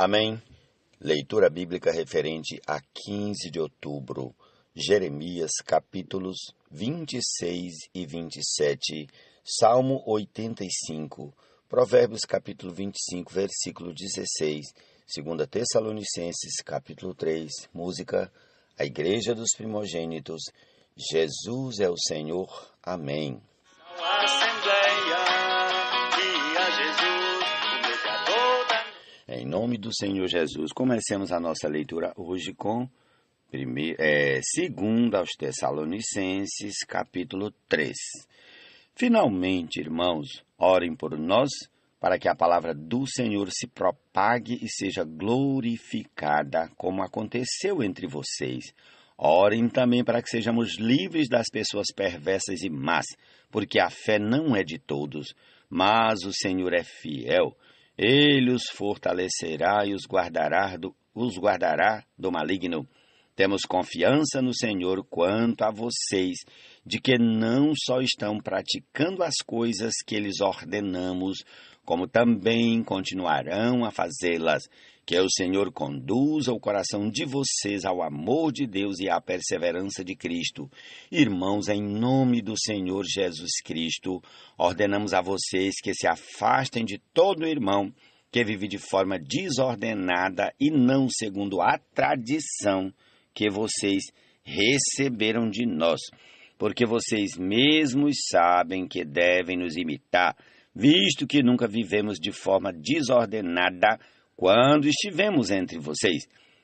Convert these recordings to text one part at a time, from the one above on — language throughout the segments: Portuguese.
Amém. Leitura bíblica referente a 15 de outubro, Jeremias, capítulos 26 e 27, Salmo 85, Provérbios, capítulo 25, versículo 16, 2 Tessalonicenses, capítulo 3, música, a Igreja dos Primogênitos, Jesus é o Senhor. Amém. Em nome do Senhor Jesus, comecemos a nossa leitura hoje com 2 aos Tessalonicenses, capítulo 3. Finalmente, irmãos, orem por nós, para que a palavra do Senhor se propague e seja glorificada, como aconteceu entre vocês. Orem também para que sejamos livres das pessoas perversas e más, porque a fé não é de todos, mas o Senhor é fiel. Ele os fortalecerá e os guardará do maligno. Temos confiança no Senhor quanto a vocês, de que não só estão praticando as coisas que lhes ordenamos, como também continuarão a fazê-las. Que o Senhor conduza o coração de vocês ao amor de Deus e à perseverança de Cristo. Irmãos, em nome do Senhor Jesus Cristo, ordenamos a vocês que se afastem de todo irmão que vive de forma desordenada e não segundo a tradição que vocês receberam de nós, porque vocês mesmos sabem que devem nos imitar, visto que nunca vivemos de forma desordenada quando estivemos entre vocês.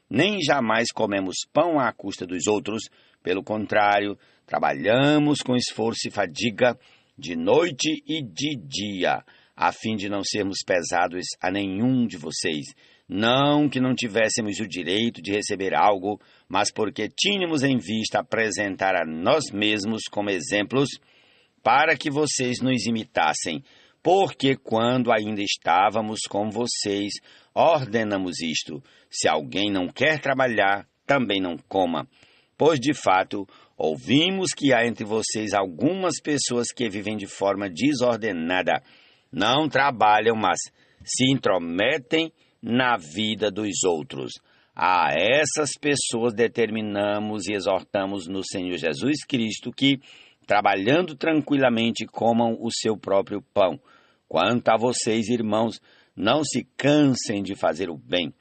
Nem jamais comemos pão à custa dos outros, pelo contrário, trabalhamos com esforço e fadiga de noite e de dia, a fim de não sermos pesados a nenhum de vocês. Não que não tivéssemos o direito de receber algo, mas porque tínhamos em vista apresentar a nós mesmos como exemplos para que vocês nos imitassem. Porque quando ainda estávamos com vocês, ordenamos isto: se alguém não quer trabalhar, também não coma. Pois, de fato, ouvimos que há entre vocês algumas pessoas que vivem de forma desordenada. Não trabalham, mas se intrometem na vida dos outros. A essas pessoas determinamos e exortamos no Senhor Jesus Cristo que, trabalhando tranquilamente, comam o seu próprio pão. Quanto a vocês, irmãos, não se cansem de fazer o bem.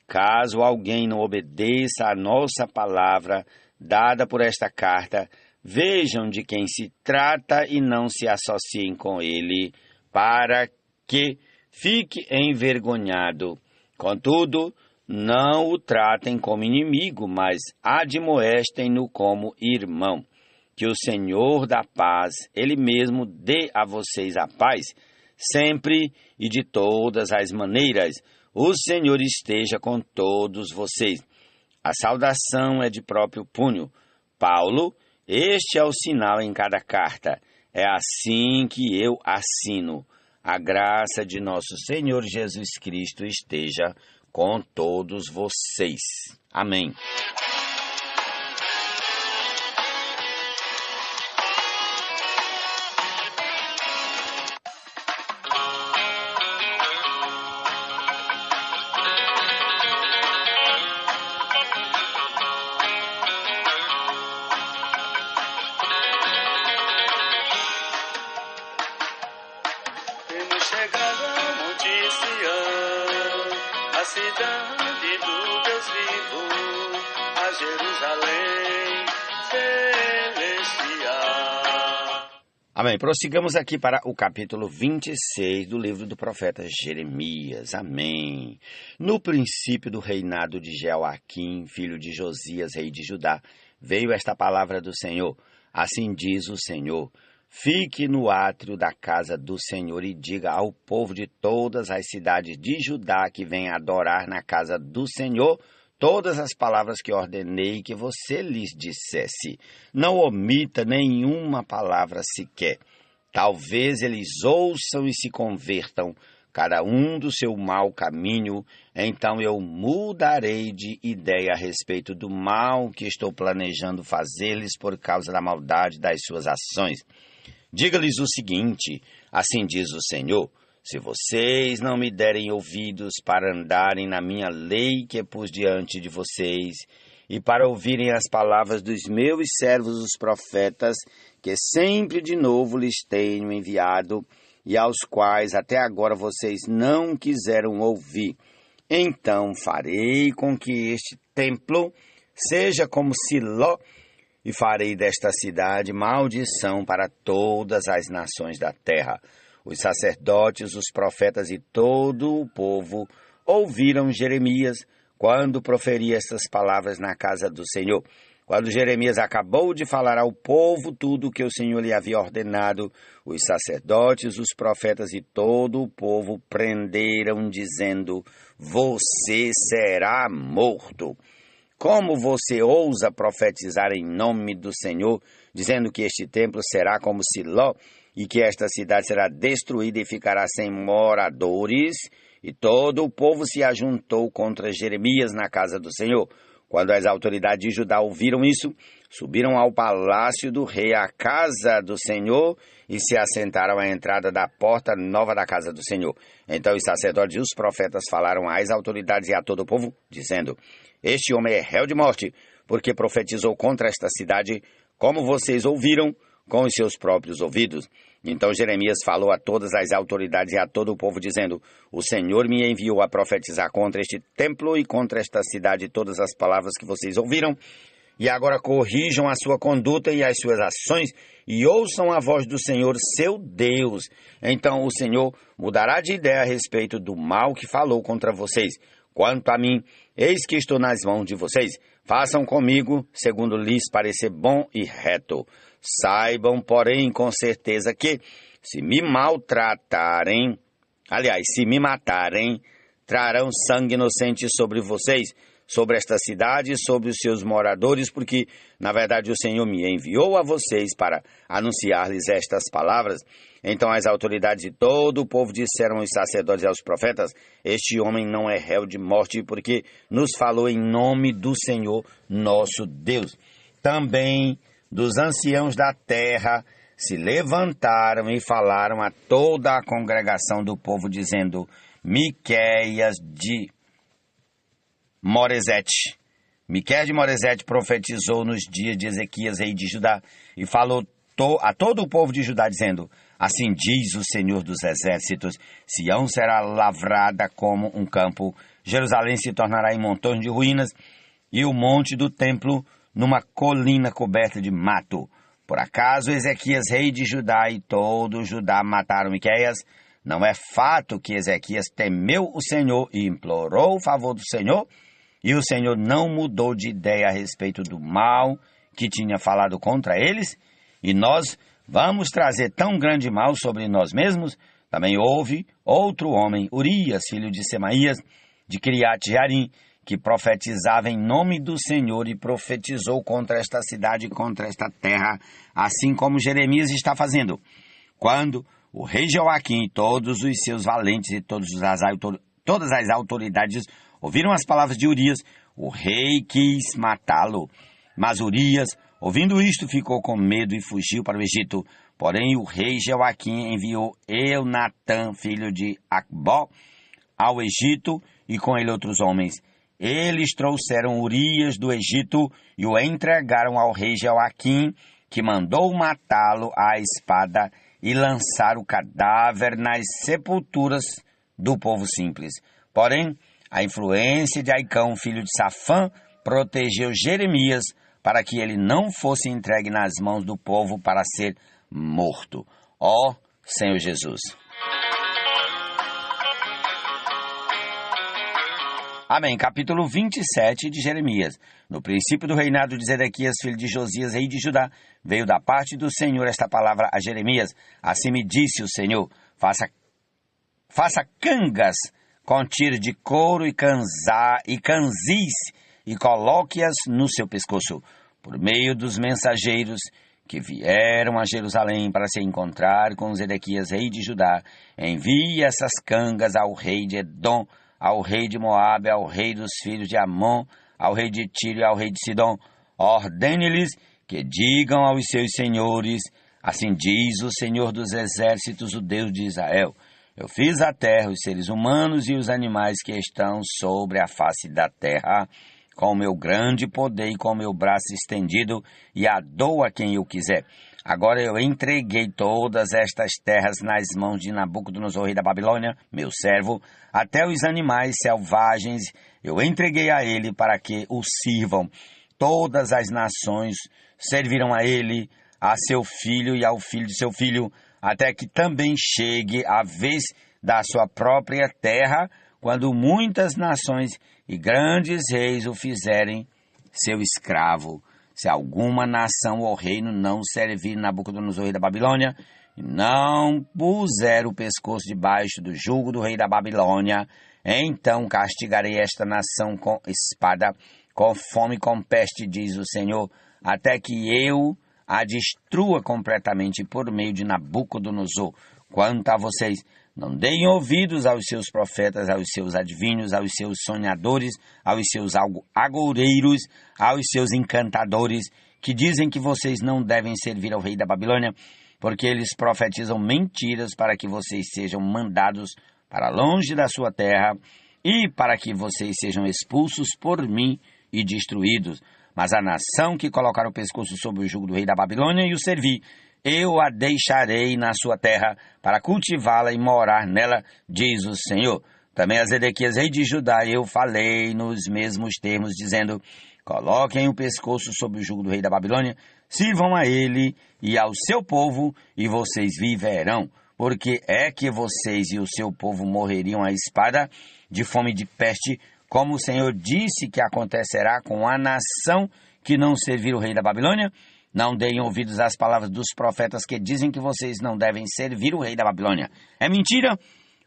Caso alguém não obedeça à nossa palavra dada por esta carta, vejam de quem se trata e não se associem com ele, para que fique envergonhado. Contudo, não o tratem como inimigo, mas admoestem-no como irmão. Que o Senhor da paz, Ele mesmo, dê a vocês a paz, sempre e de todas as maneiras. O Senhor esteja com todos vocês. A saudação é de próprio punho. Paulo, este é o sinal em cada carta. É assim que eu assino. A graça de nosso Senhor Jesus Cristo esteja com todos vocês. Amém. Chegado ao Monte Sião, a cidade do Deus vivo, a Jerusalém celestial. Amém. Prossigamos aqui para o capítulo 26 do livro do profeta Jeremias. Amém. No princípio do reinado de Jeoaquim, filho de Josias, rei de Judá, veio esta palavra do Senhor. Assim diz o Senhor: fique no átrio da casa do Senhor e diga ao povo de todas as cidades de Judá que venha adorar na casa do Senhor todas as palavras que ordenei que você lhes dissesse. Não omita nenhuma palavra sequer. Talvez eles ouçam e se convertam, cada um do seu mau caminho, então eu mudarei de ideia a respeito do mal que estou planejando fazer-lhes por causa da maldade das suas ações. Diga-lhes o seguinte: assim diz o Senhor: Se vocês não me derem ouvidos para andarem na minha lei que pus diante de vocês, e para ouvirem as palavras dos meus servos os profetas, que sempre de novo lhes tenho enviado, e aos quais até agora vocês não quiseram ouvir, então farei com que este templo seja como Siló, e farei desta cidade maldição para todas as nações da terra. Os sacerdotes, os profetas e todo o povo ouviram Jeremias quando proferia estas palavras na casa do Senhor. Quando Jeremias acabou de falar ao povo tudo o que o Senhor lhe havia ordenado, os sacerdotes, os profetas e todo o povo prenderam, dizendo: você será morto. Como você ousa profetizar em nome do Senhor, dizendo que este templo será como Siló, e que esta cidade será destruída e ficará sem moradores? E todo o povo se ajuntou contra Jeremias na casa do Senhor. Quando as autoridades de Judá ouviram isso, subiram ao palácio do rei, à casa do Senhor, e se assentaram à entrada da porta nova da casa do Senhor. Então os sacerdotes e os profetas falaram às autoridades e a todo o povo, dizendo: este homem é réu de morte, porque profetizou contra esta cidade, como vocês ouviram com os seus próprios ouvidos. Então Jeremias falou a todas as autoridades e a todo o povo, dizendo: o Senhor me enviou a profetizar contra este templo e contra esta cidade todas as palavras que vocês ouviram. E agora corrijam a sua conduta e as suas ações, e ouçam a voz do Senhor, seu Deus. Então o Senhor mudará de ideia a respeito do mal que falou contra vocês. Quanto a mim, eis que estou nas mãos de vocês. Façam comigo segundo lhes parecer bom e reto. Saibam, porém, com certeza que, se me maltratarem, se me matarem, trarão sangue inocente sobre vocês, sobre esta cidade e sobre os seus moradores, porque, na verdade, o Senhor me enviou a vocês para anunciar-lhes estas palavras. Então as autoridades e todo o povo disseram aos sacerdotes e aos profetas: este homem não é réu de morte, porque nos falou em nome do Senhor nosso Deus. Também dos anciãos da terra se levantaram e falaram a toda a congregação do povo, dizendo: Miqueias de Moresete profetizou nos dias de Ezequias, rei de Judá, e falou a todo o povo de Judá, dizendo: assim diz o Senhor dos exércitos, Sião será lavrada como um campo, Jerusalém se tornará em montões de ruínas, e o monte do templo numa colina coberta de mato. Por acaso Ezequias, rei de Judá, e todo Judá mataram Miqueias? Não é fato que Ezequias temeu o Senhor e implorou o favor do Senhor? E o Senhor não mudou de ideia a respeito do mal que tinha falado contra eles? E nós vamos trazer tão grande mal sobre nós mesmos? Também houve outro homem, Urias, filho de Semaías, de Criate-Jearim, que profetizava em nome do Senhor e profetizou contra esta cidade e contra esta terra, assim como Jeremias está fazendo. Quando o rei Joaquim e todos os seus valentes e todas as autoridades ouviram as palavras de Urias, o rei quis matá-lo. Mas Urias, ouvindo isto, ficou com medo e fugiu para o Egito. Porém, o rei Joaquim enviou Eunatã, filho de Acbó, ao Egito, e com ele outros homens. Eles trouxeram Urias do Egito e o entregaram ao rei Joaquim, que mandou matá-lo à espada e lançar o cadáver nas sepulturas do povo simples. Porém, a influência de Aicão, filho de Safã, protegeu Jeremias para que ele não fosse entregue nas mãos do povo para ser morto. Ó Senhor Jesus! Amém. Capítulo 27 de Jeremias. No princípio do reinado de Zedequias, filho de Josias, rei de Judá, veio da parte do Senhor esta palavra a Jeremias. Assim me disse o Senhor: faça cangas com tiro de couro e canzis, e coloque-as no seu pescoço, por meio dos mensageiros que vieram a Jerusalém para se encontrar com Zedequias, rei de Judá. Envie essas cangas ao rei de Edom, ao rei de Moabe, ao rei dos filhos de Amon, ao rei de Tiro e ao rei de Sidom. Ordene-lhes que digam aos seus senhores: assim diz o Senhor dos exércitos, o Deus de Israel: Eu fiz a terra, os seres humanos e os animais que estão sobre a face da terra, com o meu grande poder e com o meu braço estendido, e a dou a quem eu quiser. Agora eu entreguei todas estas terras nas mãos de Nabucodonosor, rei da Babilônia, meu servo, até os animais selvagens eu entreguei a ele para que o sirvam. Todas as nações servirão a ele, a seu filho e ao filho de seu filho, até que também chegue a vez da sua própria terra, quando muitas nações e grandes reis o fizerem seu escravo. Se alguma nação ou reino não servir Nabucodonosor, rei da Babilônia, e não puser o pescoço debaixo do jugo do rei da Babilônia, então castigarei esta nação com espada, com fome e com peste, diz o Senhor, até que eu a destrua completamente por meio de Nabucodonosor. Quanto a vocês, não deem ouvidos aos seus profetas, aos seus adivinhos, aos seus sonhadores, aos seus agoureiros, aos seus encantadores, que dizem que vocês não devem servir ao rei da Babilônia, porque eles profetizam mentiras para que vocês sejam mandados para longe da sua terra e para que vocês sejam expulsos por mim e destruídos. Mas a nação que colocar o pescoço sobre o jugo do rei da Babilônia e o servir, eu a deixarei na sua terra para cultivá-la e morar nela, diz o Senhor. Também a Zedequias, rei de Judá, eu falei nos mesmos termos, dizendo, coloquem o pescoço sobre o jugo do rei da Babilônia, sirvam a ele e ao seu povo, e vocês viverão, porque é que vocês e o seu povo morreriam à espada, de fome e de peste, como o Senhor disse que acontecerá com a nação que não servir o rei da Babilônia. Não deem ouvidos às palavras dos profetas que dizem que vocês não devem servir o rei da Babilônia. É mentira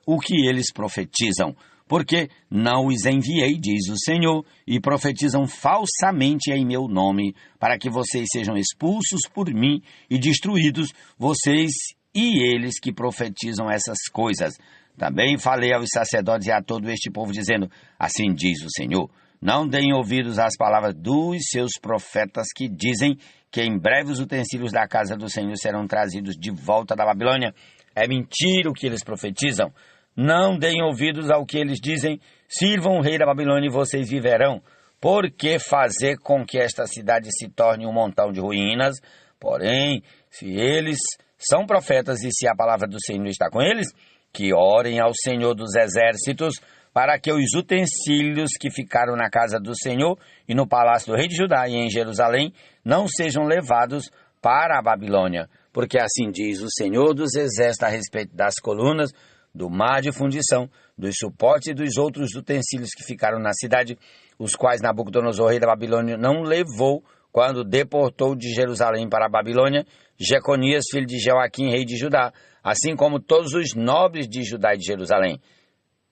o que eles profetizam, porque não os enviei, diz o Senhor, e profetizam falsamente em meu nome, para que vocês sejam expulsos por mim e destruídos, vocês e eles que profetizam essas coisas. Também falei aos sacerdotes e a todo este povo, dizendo, assim diz o Senhor, não deem ouvidos às palavras dos seus profetas que dizem que em breve os utensílios da casa do Senhor serão trazidos de volta da Babilônia. É mentira o que eles profetizam. Não deem ouvidos ao que eles dizem, sirvam o rei da Babilônia e vocês viverão. Por que fazer com que esta cidade se torne um montão de ruínas? Porém, se eles são profetas e se a palavra do Senhor está com eles, que orem ao Senhor dos exércitos, para que os utensílios que ficaram na casa do Senhor e no palácio do rei de Judá e em Jerusalém não sejam levados para a Babilônia. Porque assim diz o Senhor dos exércitos a respeito das colunas, do mar de fundição, dos suportes e dos outros utensílios que ficaram na cidade, os quais Nabucodonosor, rei da Babilônia, não levou quando deportou de Jerusalém para a Babilônia Jeconias, filho de Joaquim, rei de Judá, assim como todos os nobres de Judá e de Jerusalém.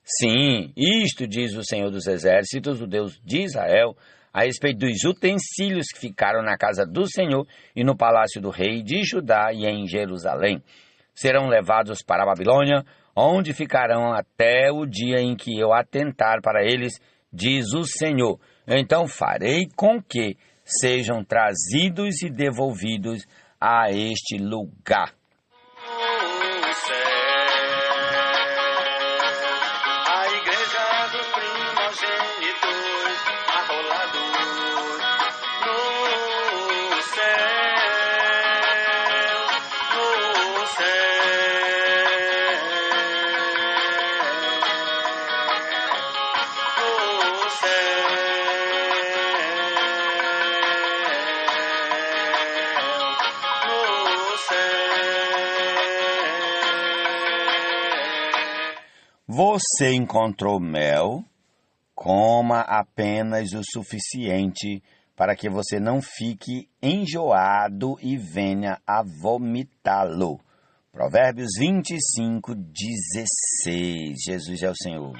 Sim, isto diz o Senhor dos Exércitos, o Deus de Israel, a respeito dos utensílios que ficaram na casa do Senhor e no palácio do rei de Judá e em Jerusalém. Serão levados para a Babilônia, onde ficarão até o dia em que eu atentar para eles, diz o Senhor. Então farei com que sejam trazidos e devolvidos a este lugar. Você encontrou mel? Coma apenas o suficiente para que você não fique enjoado e venha a vomitá-lo. Provérbios 25:16. Jesus é o Senhor.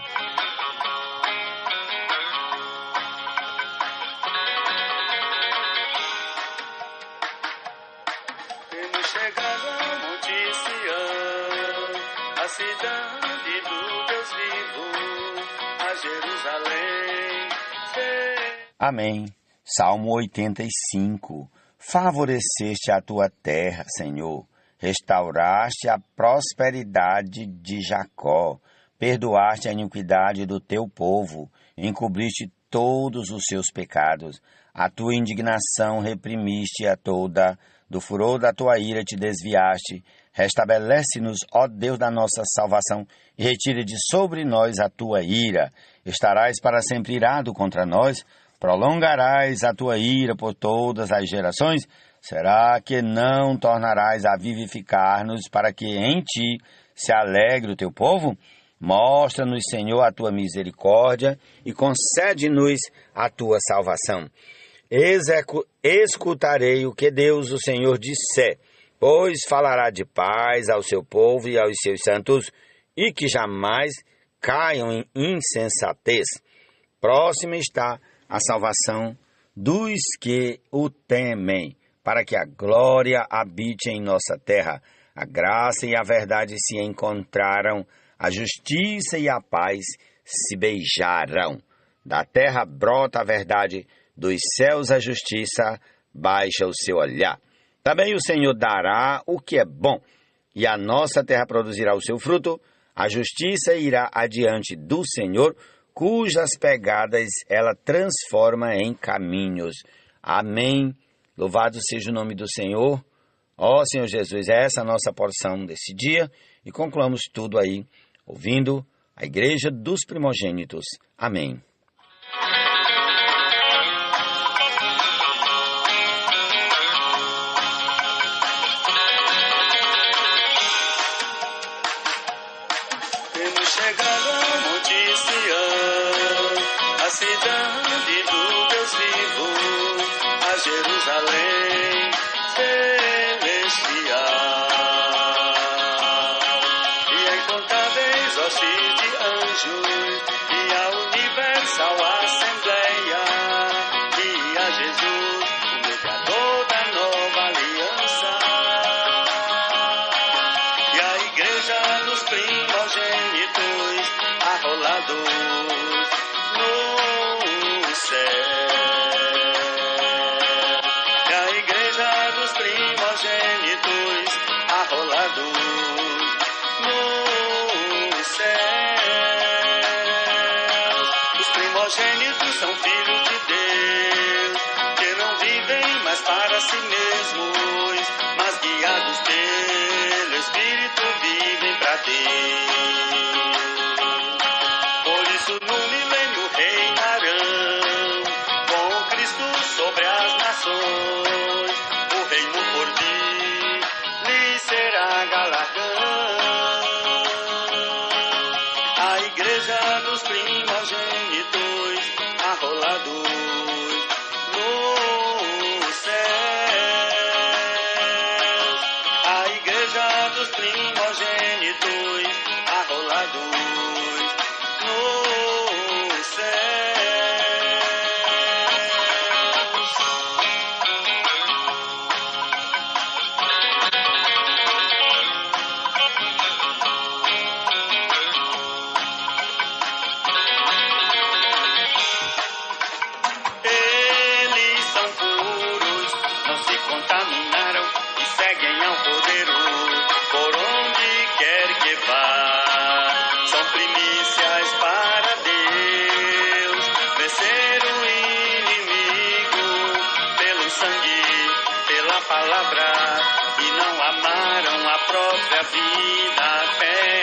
Temos chegado ao Monte Sião, a cidade do Deus vivo, a Jerusalém. Amém. Salmo 85. Favoreceste a tua terra, Senhor. restauraste a prosperidade de Jacó, perdoaste a iniquidade do teu povo, encobriste todos os seus pecados. A tua indignação reprimiste a toda, do furor da tua ira te desviaste. Restabelece-nos, ó Deus da nossa salvação, e retire de sobre nós a tua ira. Estarás para sempre irado contra nós? Prolongarás a tua ira por todas as gerações? Será que não tornarás a vivificar-nos para que em ti se alegre o teu povo? Mostra-nos, Senhor, a tua misericórdia e concede-nos a tua salvação. Escutarei o que Deus, o Senhor, disser, pois falará de paz ao seu povo e aos seus santos, e que jamais caiam em insensatez. Próxima está a salvação dos que o temem, para que a glória habite em nossa terra. A graça e a verdade se encontraram, a justiça e a paz se beijaram. Da terra brota a verdade, dos céus a justiça baixa o seu olhar. Também o Senhor dará o que é bom, e a nossa terra produzirá o seu fruto. A justiça irá adiante do Senhor, cujas pegadas ela transforma em caminhos. Amém. Louvado seja o nome do Senhor. Ó Senhor Jesus, é essa a nossa porção desse dia, e concluamos tudo aí, ouvindo a Igreja dos Primogênitos. Amém. Temos chegado ao Monte Sião, a cidade do Deus vivo, a Jerusalém celestial. E incontáveis hostes de anjos, e a universal assembleia, e a Jesus, o mediador da nova aliança, e a igreja dos primogênitos, arrolados no céu. E a igreja dos primogênitos, arrolados no céu. Os primogênitos são filhos de Deus, que não vivem mais para si mesmos, mas guiados pelo Espírito vivem para Deus. Por isso no milênio reinarão com Cristo sobre as nações. O reino por vir lhe será galardão. A igreja dos primogênitos, arrolados no céu. A igreja dos primogênitos, arrolados no céu. Eles são puros, não se contaminaram e seguem ao poderoso por onde quer que vá. São primícias para Deus, vencer o inimigo pelo sangue, pela palavra, e não amaram a própria vida. Fé